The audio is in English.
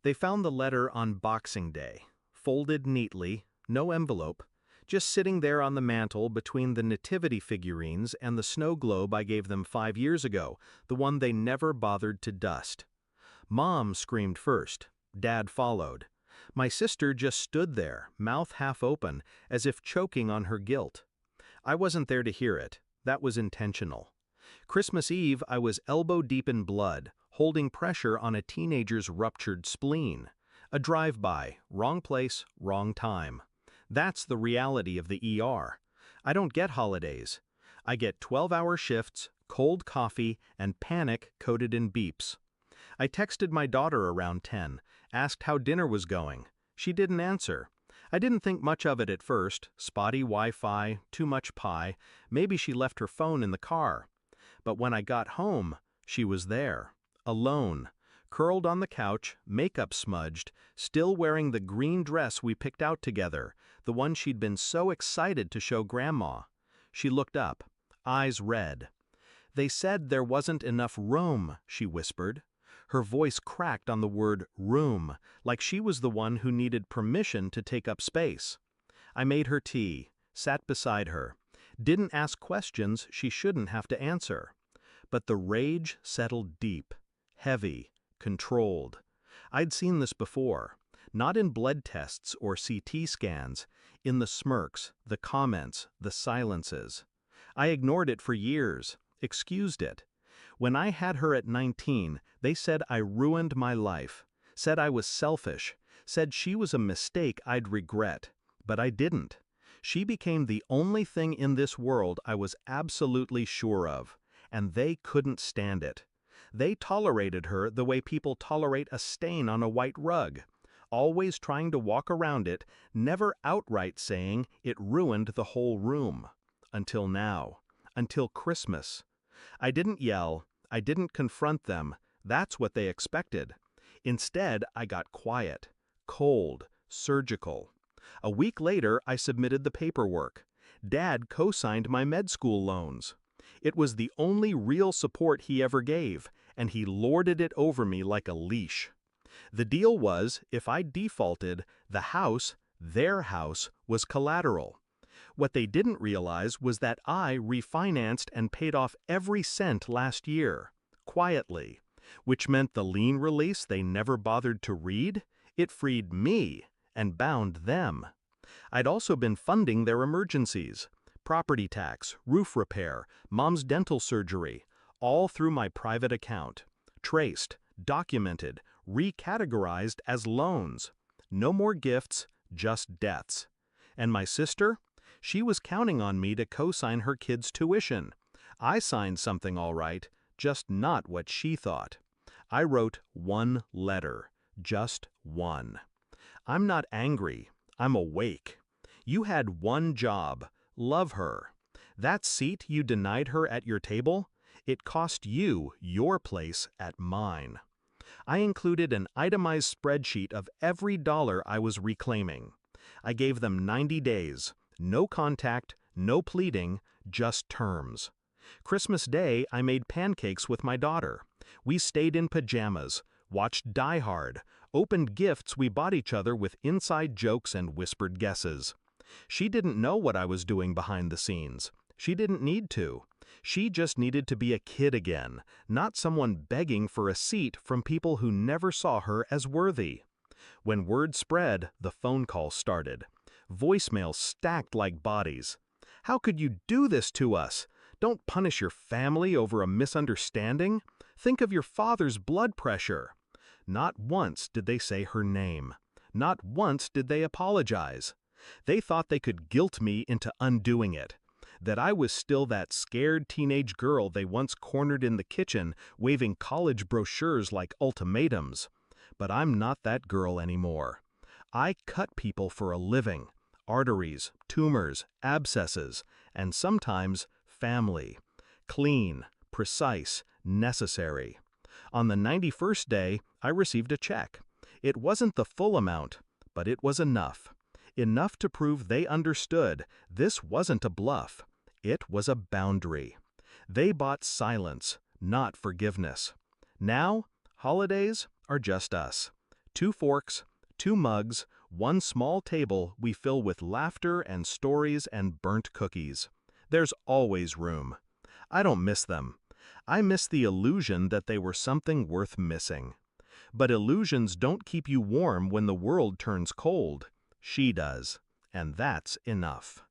They found the letter on Boxing Day, folded neatly, no envelope, just sitting there on the mantel between the nativity figurines and the snow globe I gave them 5 years ago, the one they never bothered to dust. Mom screamed first. Dad followed. My sister just stood there, mouth half open, as if choking on her guilt. I wasn't there to hear it. That was intentional. Christmas Eve, I was elbow deep in blood, holding pressure on a teenager's ruptured spleen. A drive-by, wrong place, wrong time. That's the reality of the ER. I don't get holidays. I get 12-hour shifts, cold coffee, and panic coded in beeps. I texted my daughter around 10, asked how dinner was going. She didn't answer. I didn't think much of it at first, spotty Wi-Fi, too much pie, maybe she left her phone in the car. But when I got home, she was there, alone, curled on the couch, makeup smudged, still wearing the green dress we picked out together, the one she'd been so excited to show Grandma. She looked up, eyes red. "They said there wasn't enough room," she whispered. Her voice cracked on the word room, like she was the one who needed permission to take up space. I made her tea, sat beside her, didn't ask questions she shouldn't have to answer. But the rage settled deep, heavy, controlled. I'd seen this before, not in blood tests or CT scans, in the smirks, the comments, the silences. I ignored it for years, excused it. When I had her at 19, they said I ruined my life, said I was selfish, said she was a mistake I'd regret. But I didn't. She became the only thing in this world I was absolutely sure of, and they couldn't stand it. They tolerated her the way people tolerate a stain on a white rug, always trying to walk around it, never outright saying it ruined the whole room. Until now. Until Christmas. I didn't yell, I didn't confront them, that's what they expected. Instead, I got quiet, cold, surgical. A week later, I submitted the paperwork. Dad co-signed my med school loans. It was the only real support he ever gave, and he lorded it over me like a leash. The deal was, if I defaulted, the house, their house, was collateral. What they didn't realize was that I refinanced and paid off every cent last year, quietly, which meant the lien release they never bothered to read, it freed me and bound them. I'd also been funding their emergencies, property tax, roof repair, mom's dental surgery, all through my private account, traced, documented, recategorized as loans. No more gifts, just debts. And my sister? She was counting on me to co-sign her kids' tuition. I signed something all right, just not what she thought. I wrote one letter, just one. I'm not angry, I'm awake. You had one job, love her. That seat you denied her at your table, it cost you your place at mine. I included an itemized spreadsheet of every dollar I was reclaiming. I gave them 90 days. No contact, no pleading, just terms. Christmas Day, I made pancakes with my daughter. We stayed in pajamas, watched Die Hard, opened gifts we bought each other with inside jokes and whispered guesses. She didn't know what I was doing behind the scenes. She didn't need to. She just needed to be a kid again, not someone begging for a seat from people who never saw her as worthy. When word spread, the phone calls started. Voicemails stacked like bodies. "How could you do this to us? Don't punish your family over a misunderstanding. Think of your father's blood pressure." Not once did they say her name. Not once did they apologize. They thought they could guilt me into undoing it. That I was still that scared teenage girl they once cornered in the kitchen, waving college brochures like ultimatums. But I'm not that girl anymore. I cut people for a living. Arteries, tumors, abscesses, and sometimes family. Clean, precise, necessary. On the 91st day, I received a check. It wasn't the full amount, but it was enough. Enough to prove they understood this wasn't a bluff. It was a boundary. They bought silence, not forgiveness. Now, holidays are just us. 2 forks, 2 mugs, 1 small table we fill with laughter and stories and burnt cookies. There's always room. I don't miss them. I miss the illusion that they were something worth missing. But illusions don't keep you warm when the world turns cold. She does. And that's enough.